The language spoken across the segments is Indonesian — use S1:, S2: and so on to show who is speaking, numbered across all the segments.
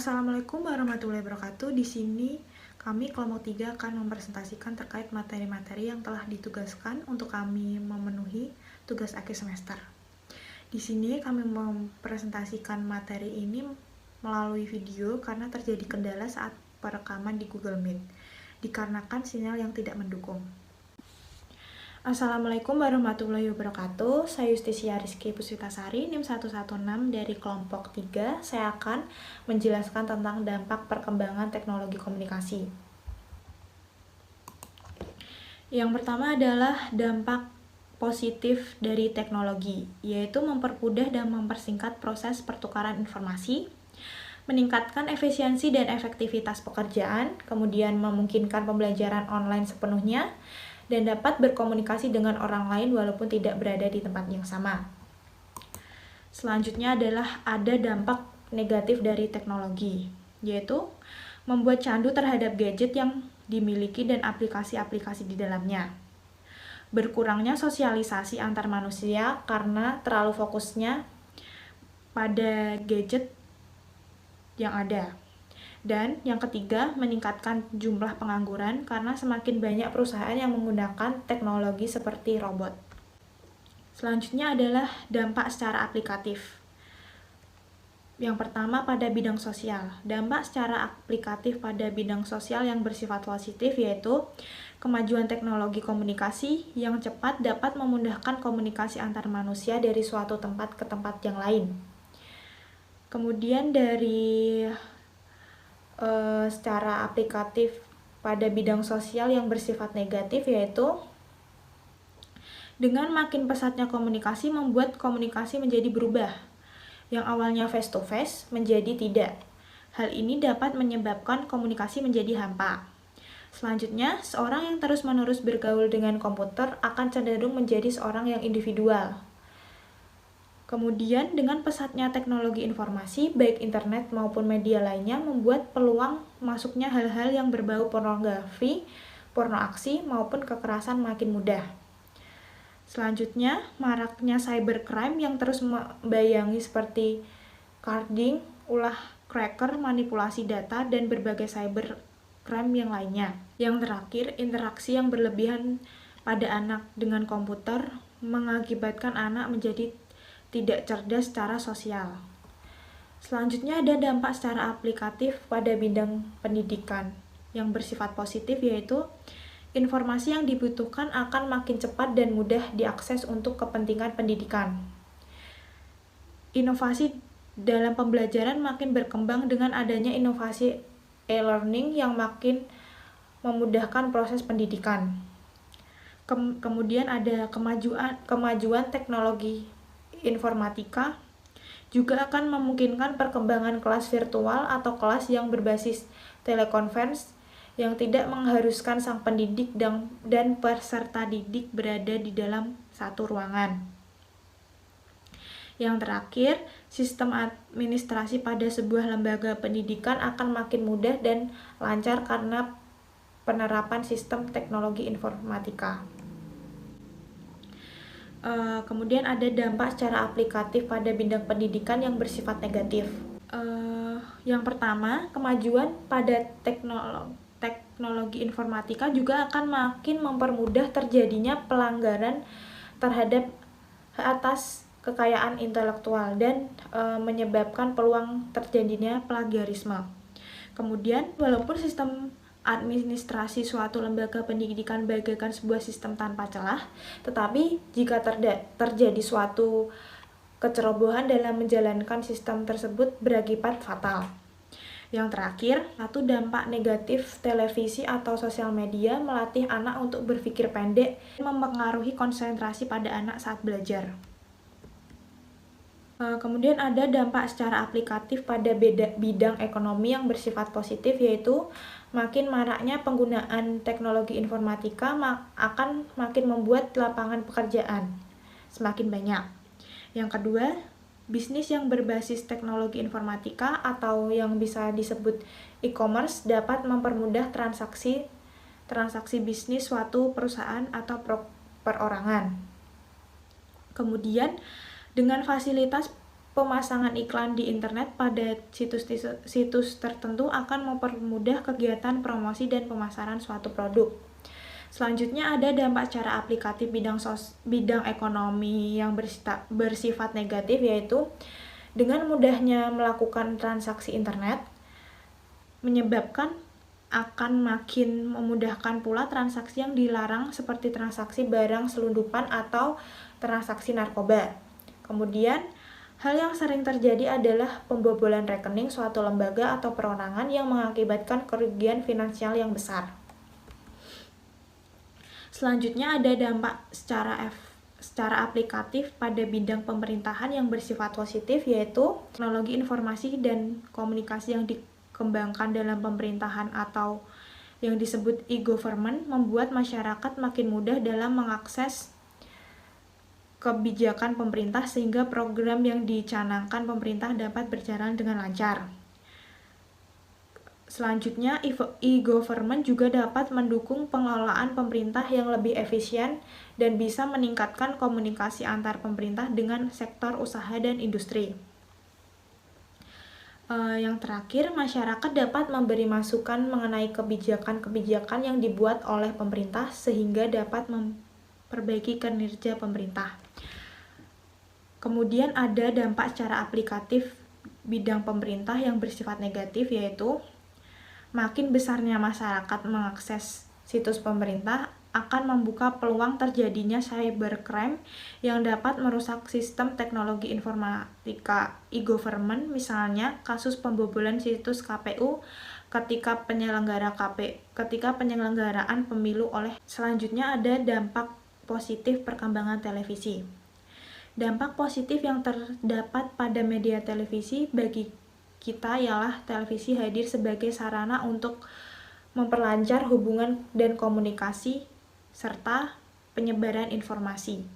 S1: Assalamualaikum warahmatullahi wabarakatuh. Di sini kami kelompok 3 akan mempresentasikan terkait materi-materi yang telah ditugaskan untuk kami memenuhi tugas akhir semester. Di sini kami mempresentasikan materi ini melalui video karena terjadi kendala saat perekaman di Google Meet, dikarenakan sinyal yang tidak mendukung. Assalamualaikum warahmatullahi wabarakatuh. Saya Justisia Rizky Puspitasari, NIM 116 dari kelompok 3. Saya akan menjelaskan tentang dampak perkembangan teknologi komunikasi. Yang pertama adalah dampak positif dari teknologi, yaitu mempermudah dan mempersingkat proses pertukaran informasi, meningkatkan efisiensi dan efektivitas pekerjaan, kemudian memungkinkan pembelajaran online sepenuhnya, dan dapat berkomunikasi dengan orang lain walaupun tidak berada di tempat yang sama. Selanjutnya adalah ada dampak negatif dari teknologi, yaitu membuat candu terhadap gadget yang dimiliki dan aplikasi-aplikasi di dalamnya. Berkurangnya sosialisasi antar manusia karena terlalu fokusnya pada gadget yang ada. Dan yang ketiga, meningkatkan jumlah pengangguran karena semakin banyak perusahaan yang menggunakan teknologi seperti robot. Selanjutnya adalah dampak secara aplikatif. Yang pertama pada bidang sosial. Dampak secara aplikatif pada bidang sosial yang bersifat positif yaitu kemajuan teknologi komunikasi yang cepat dapat memudahkan komunikasi antar manusia dari suatu tempat ke tempat yang lain. Kemudian dari secara aplikatif pada bidang sosial yang bersifat negatif yaitu dengan makin pesatnya komunikasi membuat komunikasi menjadi berubah, yang awalnya face to face menjadi tidak. Hal ini dapat menyebabkan komunikasi menjadi hampa. Selanjutnya, seorang yang terus-menerus bergaul dengan komputer akan cenderung menjadi seorang yang individual. Kemudian, dengan pesatnya teknologi informasi, baik internet maupun media lainnya, membuat peluang masuknya hal-hal yang berbau pornografi, porno aksi, maupun kekerasan makin mudah. Selanjutnya, maraknya cybercrime yang terus membayangi seperti carding, ulah cracker, manipulasi data, dan berbagai cybercrime yang lainnya. Yang terakhir, interaksi yang berlebihan pada anak dengan komputer mengakibatkan anak menjadi tidak cerdas secara sosial. Selanjutnya ada dampak secara aplikatif pada bidang pendidikan yang bersifat positif yaitu informasi yang dibutuhkan akan makin cepat dan mudah diakses untuk kepentingan pendidikan. Inovasi dalam pembelajaran makin berkembang dengan adanya inovasi e-learning yang makin memudahkan proses pendidikan. Kemudian ada kemajuan teknologi informatika juga akan memungkinkan perkembangan kelas virtual atau kelas yang berbasis telekonferensi yang tidak mengharuskan sang pendidik dan peserta didik berada di dalam satu ruangan. Yang terakhir, sistem administrasi pada sebuah lembaga pendidikan akan makin mudah dan lancar karena penerapan sistem teknologi informatika. Kemudian ada dampak secara aplikatif pada bidang pendidikan yang bersifat negatif. Yang pertama, kemajuan pada teknologi informatika juga akan makin mempermudah terjadinya pelanggaran terhadap hak atas kekayaan intelektual dan menyebabkan peluang terjadinya plagiarisme. Kemudian, walaupun sistem administrasi suatu lembaga pendidikan bagaikan sebuah sistem tanpa celah, tetapi jika terjadi suatu kecerobohan dalam menjalankan sistem tersebut berakibat fatal. Yang terakhir, satu dampak negatif televisi atau sosial media melatih anak untuk berpikir pendek dan mempengaruhi konsentrasi pada anak saat belajar. Kemudian ada dampak secara aplikatif pada bidang ekonomi yang bersifat positif yaitu makin maraknya penggunaan teknologi informatika akan makin membuat lapangan pekerjaan semakin banyak. Yang kedua, bisnis yang berbasis teknologi informatika atau yang bisa disebut e-commerce dapat mempermudah transaksi bisnis suatu perusahaan atau perorangan. Kemudian, dengan fasilitas pemasangan iklan di internet pada situs tertentu akan mempermudah kegiatan promosi dan pemasaran suatu produk. Selanjutnya ada dampak secara aplikatif bidang ekonomi yang bersifat negatif, yaitu dengan mudahnya melakukan transaksi internet menyebabkan akan makin memudahkan pula transaksi yang dilarang seperti transaksi barang selundupan atau transaksi narkoba. Kemudian, hal yang sering terjadi adalah pembobolan rekening suatu lembaga atau perorangan yang mengakibatkan kerugian finansial yang besar. Selanjutnya ada dampak secara aplikatif pada bidang pemerintahan yang bersifat positif, yaitu teknologi informasi dan komunikasi yang dikembangkan dalam pemerintahan atau yang disebut e-government membuat masyarakat makin mudah dalam mengakses kebijakan pemerintah sehingga program yang dicanangkan pemerintah dapat berjalan dengan lancar. Selanjutnya, e-government juga dapat mendukung pengelolaan pemerintah yang lebih efisien dan bisa meningkatkan komunikasi antar pemerintah dengan sektor usaha dan industri. Yang terakhir, masyarakat dapat memberi masukan mengenai kebijakan-kebijakan yang dibuat oleh pemerintah sehingga dapat memperbaiki kinerja pemerintah. Kemudian ada dampak secara aplikatif bidang pemerintah yang bersifat negatif, yaitu makin besarnya masyarakat mengakses situs pemerintah akan membuka peluang terjadinya cybercrime yang dapat merusak sistem teknologi informatika e-government, misalnya kasus pembobolan situs KPU ketika penyelenggaraan pemilu oleh. Selanjutnya ada dampak positif perkembangan televisi. Dampak positif yang terdapat pada media televisi bagi kita ialah televisi hadir sebagai sarana untuk memperlancar hubungan dan komunikasi serta penyebaran informasi.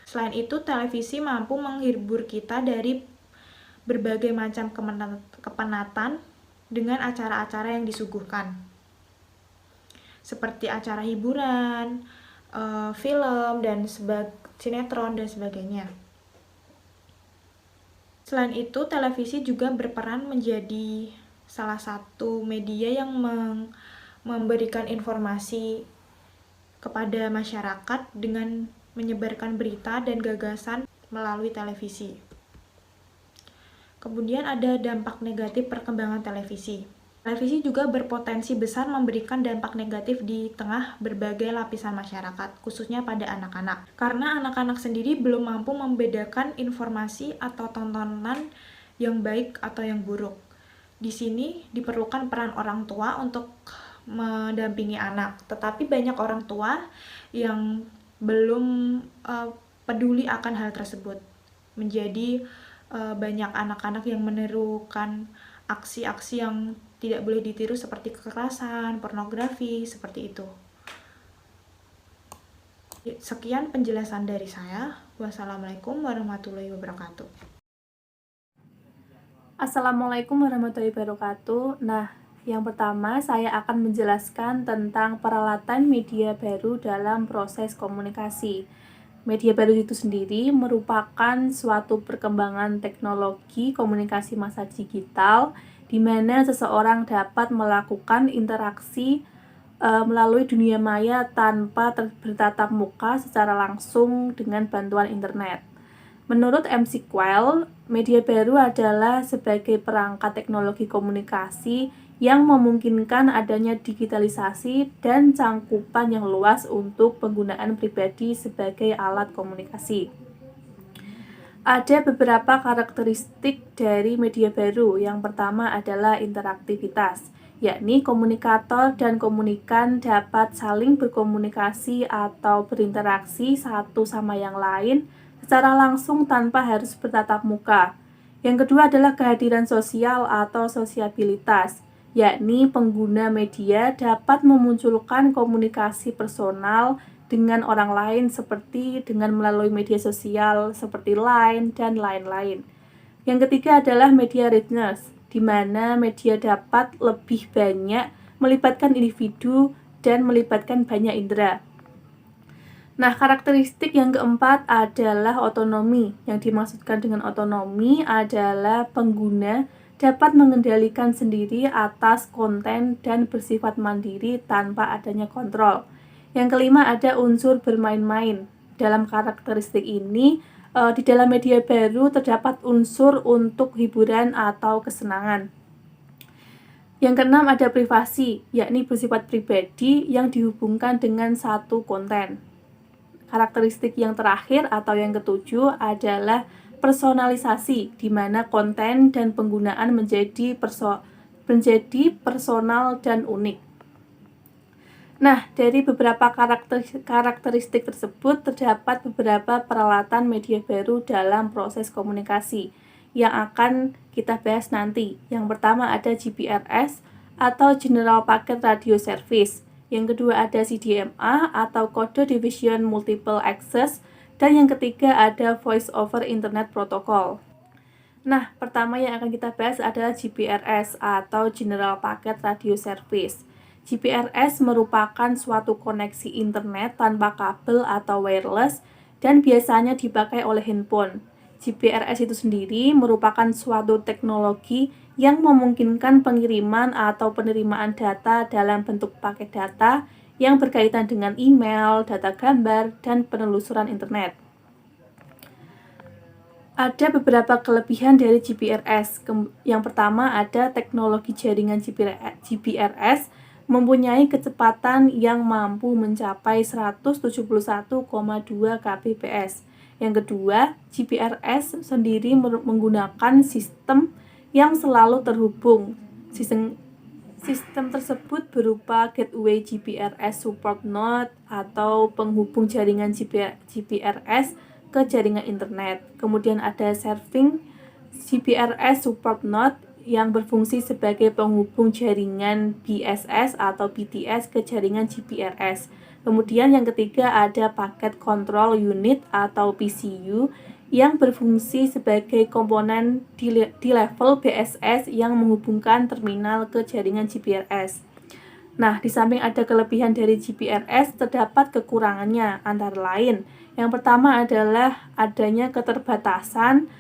S1: Selain itu, televisi mampu menghibur kita dari berbagai macam kepenatan dengan acara-acara yang disuguhkan, seperti acara hiburan, film, dan sinetron, dan sebagainya. Selain itu, televisi juga berperan menjadi salah satu media yang memberikan informasi kepada masyarakat dengan menyebarkan berita dan gagasan melalui televisi. Kemudian ada dampak negatif perkembangan televisi. Televisi juga berpotensi besar memberikan dampak negatif di tengah berbagai lapisan masyarakat, khususnya pada anak-anak. Karena anak-anak sendiri belum mampu membedakan informasi atau tontonan yang baik atau yang buruk. Di sini diperlukan peran orang tua untuk mendampingi anak, tetapi banyak orang tua yang belum peduli akan hal tersebut. Menjadi banyak anak-anak yang menirukan aksi-aksi yang tidak boleh ditiru seperti kekerasan, pornografi, seperti itu. Sekian penjelasan dari saya. Wassalamualaikum warahmatullahi wabarakatuh.
S2: Assalamualaikum warahmatullahi wabarakatuh. Nah, yang pertama saya akan menjelaskan tentang peralatan media baru dalam proses komunikasi. Media baru itu sendiri merupakan suatu perkembangan teknologi komunikasi masa digital di mana seseorang dapat melakukan interaksi melalui dunia maya tanpa bertatap muka secara langsung dengan bantuan internet. Menurut McQuail, media baru adalah sebagai perangkat teknologi komunikasi yang memungkinkan adanya digitalisasi dan cangkupan yang luas untuk penggunaan pribadi sebagai alat komunikasi. Ada beberapa karakteristik dari media baru. Yang pertama adalah interaktivitas, yakni komunikator dan komunikan dapat saling berkomunikasi atau berinteraksi satu sama yang lain secara langsung tanpa harus bertatap muka. Yang kedua adalah kehadiran sosial atau sosiabilitas, yakni pengguna media dapat memunculkan komunikasi personal dengan orang lain seperti dengan melalui media sosial seperti Line dan lain-lain. Yang ketiga adalah media richness, di mana media dapat lebih banyak melibatkan individu dan melibatkan banyak indera. Nah, karakteristik yang keempat adalah otonomi. Yang dimaksudkan dengan otonomi adalah pengguna dapat mengendalikan sendiri atas konten dan bersifat mandiri tanpa adanya kontrol. Yang kelima ada unsur bermain-main. Dalam karakteristik ini, di dalam media baru terdapat unsur untuk hiburan atau kesenangan. Yang keenam ada privasi, yakni bersifat pribadi yang dihubungkan dengan satu konten. Karakteristik yang terakhir atau yang ketujuh adalah personalisasi, di mana konten dan penggunaan menjadi personal dan unik. Nah, dari beberapa karakteristik tersebut terdapat beberapa peralatan media baru dalam proses komunikasi yang akan kita bahas nanti. Yang pertama ada GPRS atau General Packet Radio Service. Yang kedua ada CDMA atau Code Division Multiple Access, dan yang ketiga ada Voice over Internet Protocol. Nah, pertama yang akan kita bahas adalah GPRS atau General Packet Radio Service. GPRS merupakan suatu koneksi internet tanpa kabel atau wireless dan biasanya dipakai oleh handphone. GPRS itu sendiri merupakan suatu teknologi yang memungkinkan pengiriman atau penerimaan data dalam bentuk paket data yang berkaitan dengan email, data gambar, dan penelusuran internet. Ada beberapa kelebihan dari GPRS. Yang pertama ada teknologi jaringan GPRS mempunyai kecepatan yang mampu mencapai 171,2 kbps. Yang kedua, GPRS sendiri menggunakan sistem yang selalu terhubung. Sistem tersebut berupa gateway GPRS support node atau penghubung jaringan GPRS ke jaringan internet. Kemudian ada serving GPRS support node yang berfungsi sebagai penghubung jaringan BSS atau BTS ke jaringan GPRS. Kemudian yang ketiga ada paket control unit atau PCU yang berfungsi sebagai komponen di level BSS yang menghubungkan terminal ke jaringan GPRS. Nah, di samping ada kelebihan dari GPRS, terdapat kekurangannya antara lain. Yang pertama adalah adanya keterbatasan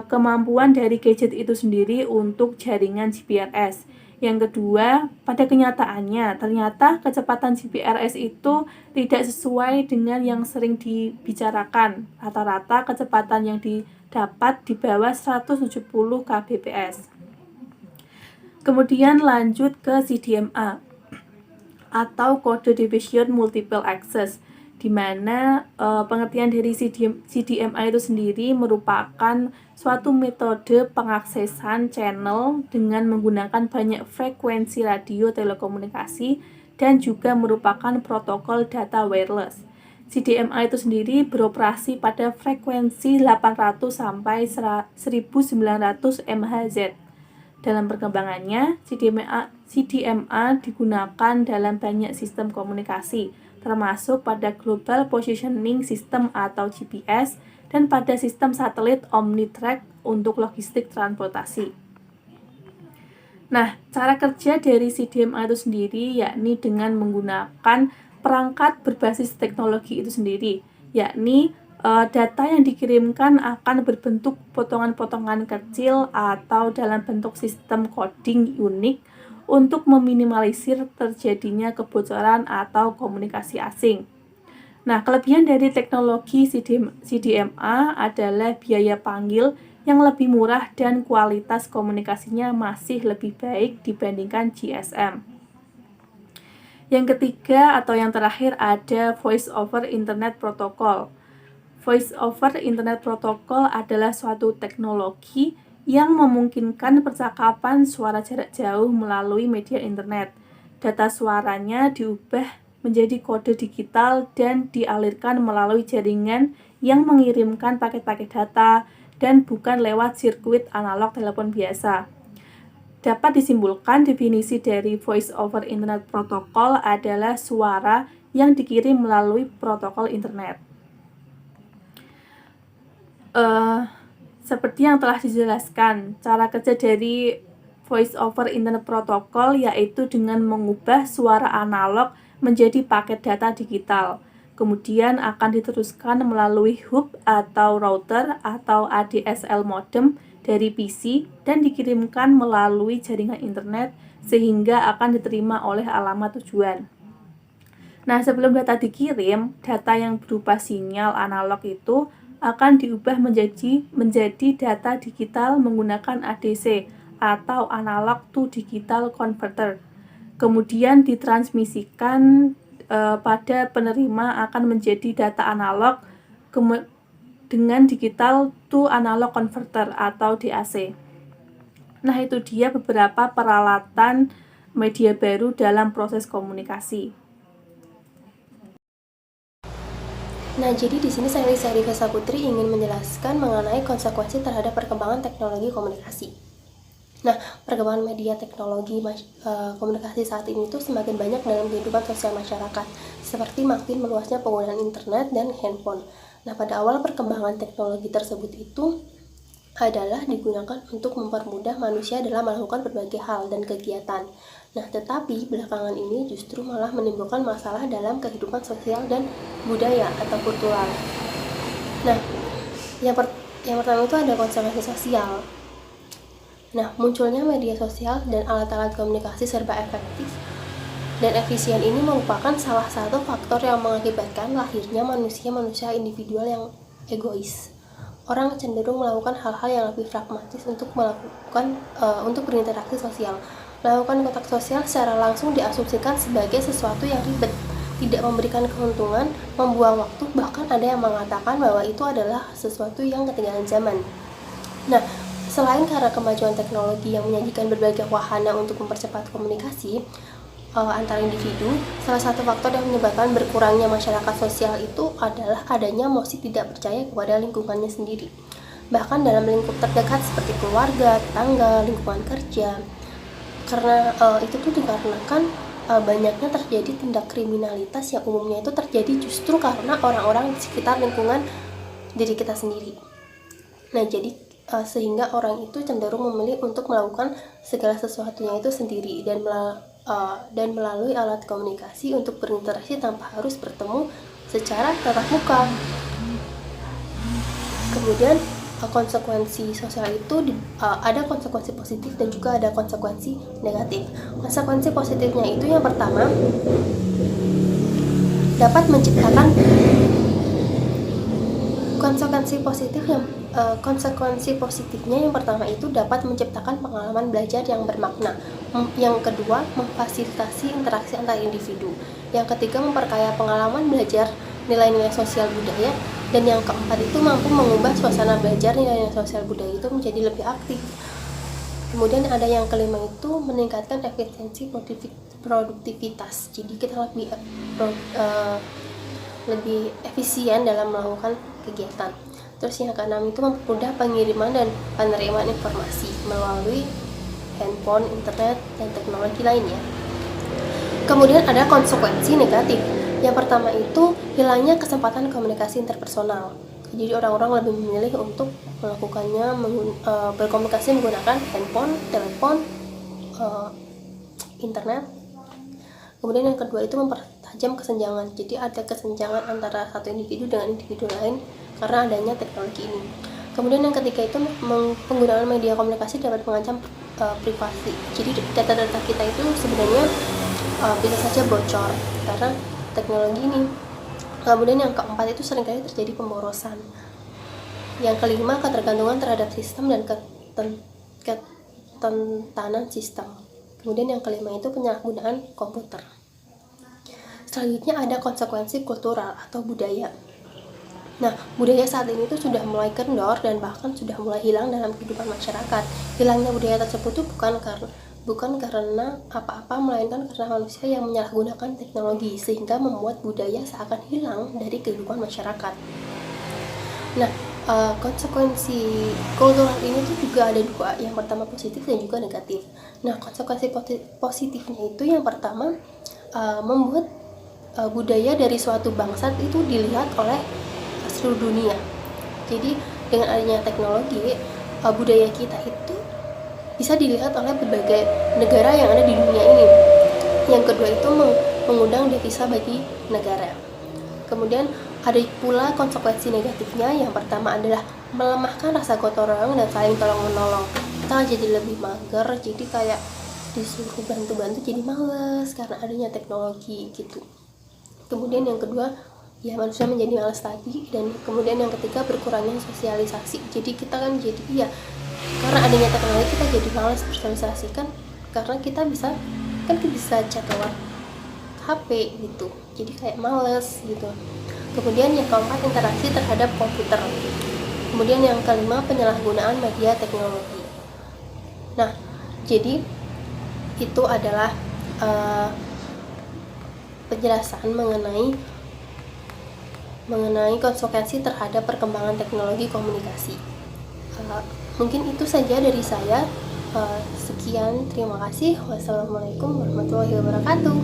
S2: kemampuan dari gadget itu sendiri untuk jaringan GPRS. Yang kedua, pada kenyataannya, ternyata kecepatan GPRS itu tidak sesuai dengan yang sering dibicarakan. Rata-rata kecepatan yang didapat di bawah 170 kbps. Kemudian lanjut ke CDMA atau Code Division Multiple Access, di mana pengertian dari CDMA itu sendiri merupakan suatu metode pengaksesan channel dengan menggunakan banyak frekuensi radio telekomunikasi dan juga merupakan protokol data wireless. CDMA itu sendiri beroperasi pada frekuensi 800 sampai 1900 MHz. Dalam perkembangannya, CDMA digunakan dalam banyak sistem komunikasi, termasuk pada Global Positioning System atau GPS dan pada sistem satelit OmniTrack untuk logistik transportasi. Nah, cara kerja dari CDMA itu sendiri yakni dengan menggunakan perangkat berbasis teknologi itu sendiri, yakni data yang dikirimkan akan berbentuk potongan-potongan kecil atau dalam bentuk sistem coding unik untuk meminimalisir terjadinya kebocoran atau komunikasi asing. Nah, kelebihan dari teknologi CDMA adalah biaya panggil yang lebih murah dan kualitas komunikasinya masih lebih baik dibandingkan GSM. Yang ketiga atau yang terakhir ada Voice over Internet Protocol. Voice over Internet Protocol adalah suatu teknologi yang memungkinkan percakapan suara jarak jauh melalui media internet. Data suaranya diubah menjadi kode digital dan dialirkan melalui jaringan yang mengirimkan paket-paket data dan bukan lewat sirkuit analog telepon biasa. Dapat disimpulkan definisi dari Voice over Internet Protocol adalah suara yang dikirim melalui protokol internet. Seperti yang telah dijelaskan, cara kerja dari Voice over Internet Protocol yaitu dengan mengubah suara analog menjadi paket data digital. Kemudian akan diteruskan melalui hub atau router atau ADSL modem dari PC dan dikirimkan melalui jaringan internet sehingga akan diterima oleh alamat tujuan. Nah, sebelum data dikirim, data yang berupa sinyal analog itu akan diubah menjadi data digital menggunakan ADC atau analog to digital converter. Kemudian ditransmisikan pada penerima akan menjadi data analog dengan digital to analog converter atau DAC. Nah, itu dia beberapa peralatan media baru dalam proses komunikasi.
S3: Nah, jadi di sini saya Lisa Rivesa Putri ingin menjelaskan mengenai konsekuensi terhadap perkembangan teknologi komunikasi. Nah, perkembangan media teknologi komunikasi saat ini itu semakin banyak dalam kehidupan sosial masyarakat, seperti makin meluasnya penggunaan internet dan handphone. Nah, pada awal perkembangan teknologi tersebut itu adalah digunakan untuk mempermudah manusia dalam melakukan berbagai hal dan kegiatan. Nah, tetapi belakangan ini justru malah menimbulkan masalah dalam kehidupan sosial dan budaya atau kultural. Nah, yang pertama itu ada konsekuensi sosial. Nah, munculnya media sosial dan alat-alat komunikasi serba efektif dan efisien ini merupakan salah satu faktor yang mengakibatkan lahirnya manusia individual yang egois. Orang cenderung melakukan hal-hal yang lebih pragmatis untuk berinteraksi sosial. Melakukan kontak sosial secara langsung diasumsikan sebagai sesuatu yang ribet, tidak memberikan keuntungan, membuang waktu, bahkan ada yang mengatakan bahwa itu adalah sesuatu yang ketinggalan zaman. Nah, selain karena kemajuan teknologi yang menyajikan berbagai wahana untuk mempercepat komunikasi antar individu, salah satu faktor yang menyebabkan berkurangnya masyarakat sosial itu adalah adanya emosi tidak percaya kepada lingkungannya sendiri. Bahkan dalam lingkup terdekat seperti keluarga, tetangga, lingkungan kerja. Karena itu tuh dikarenakan banyaknya terjadi tindak kriminalitas yang umumnya itu terjadi justru karena orang-orang di sekitar lingkungan diri kita sendiri. Nah, jadi sehingga orang itu cenderung memilih untuk melakukan segala sesuatunya itu sendiri dan melalui alat komunikasi untuk berinteraksi tanpa harus bertemu secara tatap muka. Kemudian konsekuensi sosial itu ada konsekuensi positif dan juga ada konsekuensi negatif. Konsekuensi positifnya itu yang pertama dapat menciptakan konsekuensi positifnya yang pertama itu dapat menciptakan pengalaman belajar yang bermakna. Yang kedua, memfasilitasi interaksi antar individu. Yang ketiga, memperkaya pengalaman belajar nilai-nilai sosial budaya. Dan yang keempat itu mampu mengubah suasana belajar nilai-nilai sosial budaya itu menjadi lebih aktif. Kemudian ada yang kelima itu meningkatkan efisiensi produktivitas. Jadi kita lebih efisien dalam melakukan kegiatan. Terus yang keenam itu mempermudah pengiriman dan penerimaan informasi melalui handphone, internet, dan teknologi lainnya. Kemudian ada konsekuensi negatif. Yang pertama itu hilangnya kesempatan komunikasi interpersonal. Jadi orang-orang lebih memilih untuk melakukannya berkomunikasi menggunakan handphone, telepon, internet. Kemudian yang kedua itu mempertajam kesenjangan. Jadi ada kesenjangan antara satu individu dengan individu lain karena adanya teknologi ini. Kemudian yang ketiga itu penggunaan media komunikasi dapat mengancam privasi. Jadi data-data kita itu sebenarnya bisa saja bocor karena teknologi ini. Kemudian yang keempat itu seringkali terjadi pemborosan. Yang kelima ketergantungan terhadap sistem dan kerentanan sistem. Kemudian yang kelima itu penyalahgunaan komputer. Selanjutnya ada konsekuensi kultural atau budaya. Nah, budaya saat ini tuh sudah mulai kendor dan bahkan sudah mulai hilang dalam kehidupan masyarakat. Hilangnya budaya tersebut tuh bukan karena apa-apa, melainkan karena manusia yang menyalahgunakan teknologi sehingga membuat budaya seakan hilang dari kehidupan masyarakat. Nah, konsekuensi kultural ini tuh juga ada dua, yang pertama positif dan juga negatif. Nah, konsekuensi positifnya itu yang pertama membuat budaya dari suatu bangsa itu dilihat oleh seluruh dunia. Jadi dengan adanya teknologi, budaya kita itu bisa dilihat oleh berbagai negara yang ada di dunia ini. Yang kedua itu mengundang devisa bagi negara. Kemudian ada pula konsekuensi negatifnya. Yang pertama adalah melemahkan rasa gotong royong dan saling tolong menolong. Kita jadi lebih mager, jadi kayak disuruh bantu-bantu jadi males karena adanya teknologi gitu. Kemudian yang kedua, ya manusia menjadi malas tadi. Dan kemudian yang ketiga, berkurangnya sosialisasi. Jadi kita kan jadi karena adanya teknologi kita jadi malas bersosialisasi kan, karena kita bisa chat lewat HP gitu, jadi kayak males gitu. Kemudian yang keempat, interaksi terhadap komputer. Kemudian yang kelima, penyalahgunaan media teknologi. Nah, jadi itu adalah penjelasan mengenai konsekuensi terhadap perkembangan teknologi komunikasi. Mungkin itu saja dari saya. Sekian, terima kasih. Wassalamualaikum warahmatullahi wabarakatuh.